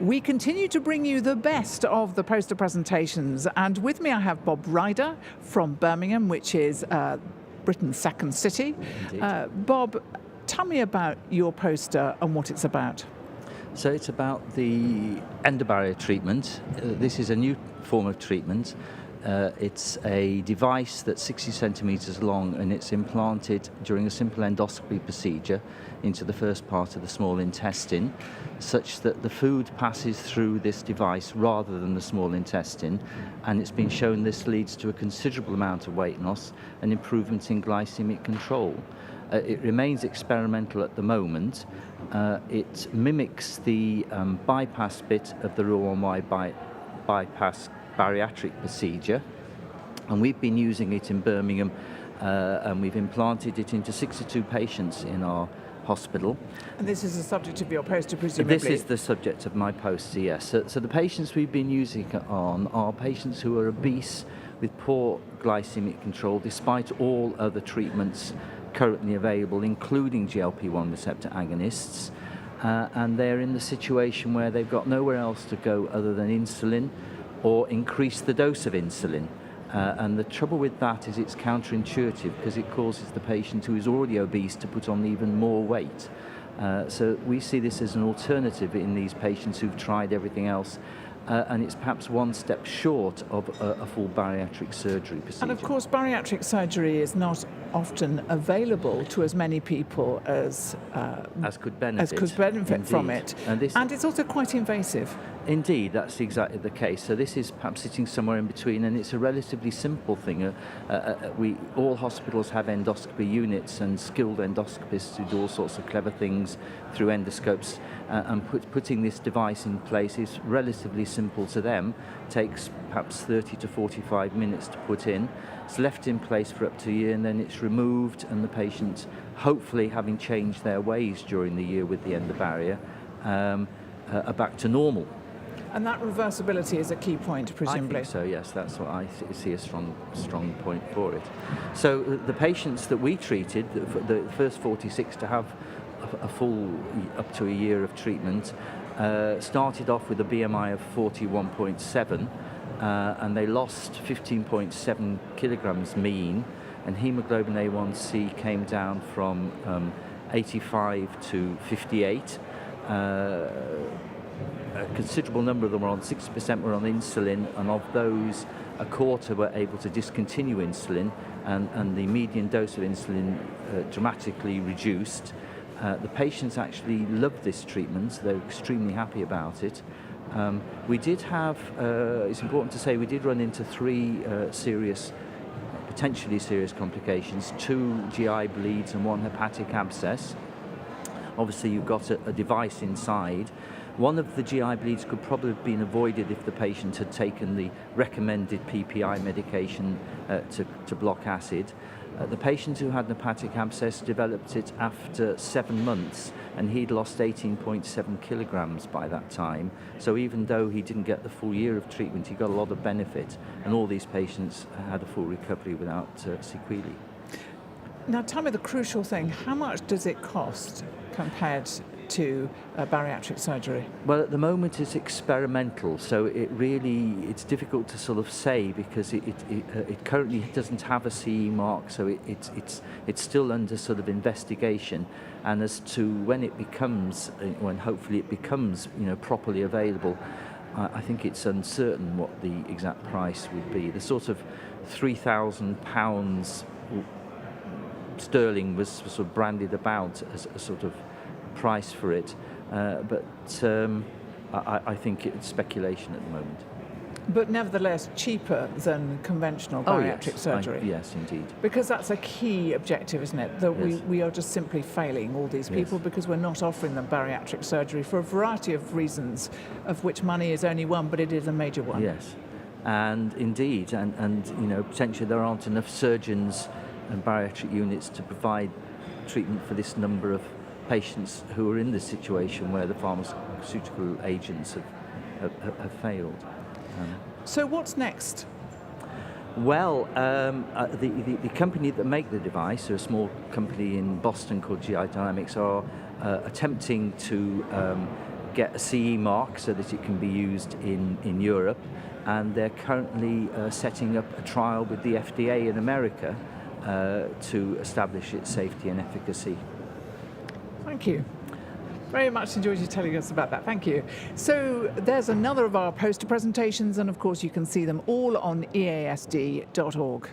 We continue to bring you the best of the poster presentations, and with me I have Bob Ryder from Birmingham, which is Britain's second city. Bob, tell me about your poster and what it's about. So it's about the endobarrier treatment. This is a new form of treatment. It's a device that's 60 centimetres long, and it's implanted during a simple endoscopy procedure into the first part of the small intestine, such that the food passes through this device rather than the small intestine, and it's been shown this leads to a considerable amount of weight loss and improvements in glycemic control. It remains experimental at the moment. It mimics the bypass bit of the Roux-en-Y bypass bariatric procedure, and we've been using it in Birmingham, and we've implanted it into 62 patients in our hospital. And this is the subject of your poster, presumably? This is the subject of my poster, yes. So the patients we've been using it on are patients who are obese with poor glycemic control despite all other treatments currently available, including GLP-1 receptor agonists, and they're in the situation where they've got nowhere else to go other than insulin or increase the dose of insulin. And the trouble with that is it's counterintuitive, because it causes the patient who is already obese to put on even more weight. So we see this as an alternative in these patients who've tried everything else, and it's perhaps one step short of a full bariatric surgery procedure. And of course, bariatric surgery is not often available to as many people as could benefit Indeed. From it. And it's also quite invasive. Indeed, that's exactly the case. So this is perhaps sitting somewhere in between, and it's a relatively simple thing. All hospitals have endoscopy units and skilled endoscopists who do all sorts of clever things through endoscopes, and putting this device in place is relatively simple to them. Takes perhaps 30 to 45 minutes to put in. It's left in place for up to a year, and then it's removed, and the patient, hopefully having changed their ways during the year with the endobarrier, are back to normal. And that reversibility is a key point, presumably. I think so, yes. That's what I see a strong point for it. So the patients that we treated, the first 46 to have a full up to a year of treatment, started off with a BMI of 41.7, and they lost 15.7 kilograms mean, and hemoglobin A1C came down from 85 to 58. A considerable number of them were on, 60% were on insulin, and of those, a quarter were able to discontinue insulin, and the median dose of insulin dramatically reduced. The patients actually loved this treatment, so they were extremely happy about it. We did have, it's important to say, we did run into three potentially serious complications, 2 GI bleeds and 1 hepatic abscess. Obviously you've got a device inside. One of the GI bleeds could probably have been avoided if the patient had taken the recommended PPI medication to block acid. The patient who had an hepatic abscess developed it after 7 months, and he'd lost 18.7 kilograms by that time. So even though he didn't get the full year of treatment, he got a lot of benefit, and all these patients had a full recovery without sequelae. Now tell me the crucial thing, how much does it cost compared to bariatric surgery? Well, at the moment it's experimental, so it's difficult to sort of say, because it currently doesn't have a CE mark, so it's still under sort of investigation. And as to when hopefully it becomes properly available, I think it's uncertain what the exact price would be. The sort of £3,000 sterling was sort of branded about as a sort of price for it, but I think it's speculation at the moment. But nevertheless cheaper than conventional bariatric surgery. Yes, indeed. Because that's a key objective, isn't it? That yes. we are just simply failing all these people, yes, because we're not offering them bariatric surgery for a variety of reasons, of which money is only one, but it is a major one. Yes, and indeed, and potentially there aren't enough surgeons and bariatric units to provide treatment for this number of patients who are in this situation where the pharmaceutical agents have failed. So what's next? Well, the company that make the device, a small company in Boston called GI Dynamics, are attempting to get a CE mark so that it can be used in Europe, and they're currently setting up a trial with the FDA in America to establish its safety and efficacy. Thank you. Very much enjoyed you telling us about that. Thank you. So there's another of our poster presentations, and of course you can see them all on easd.org.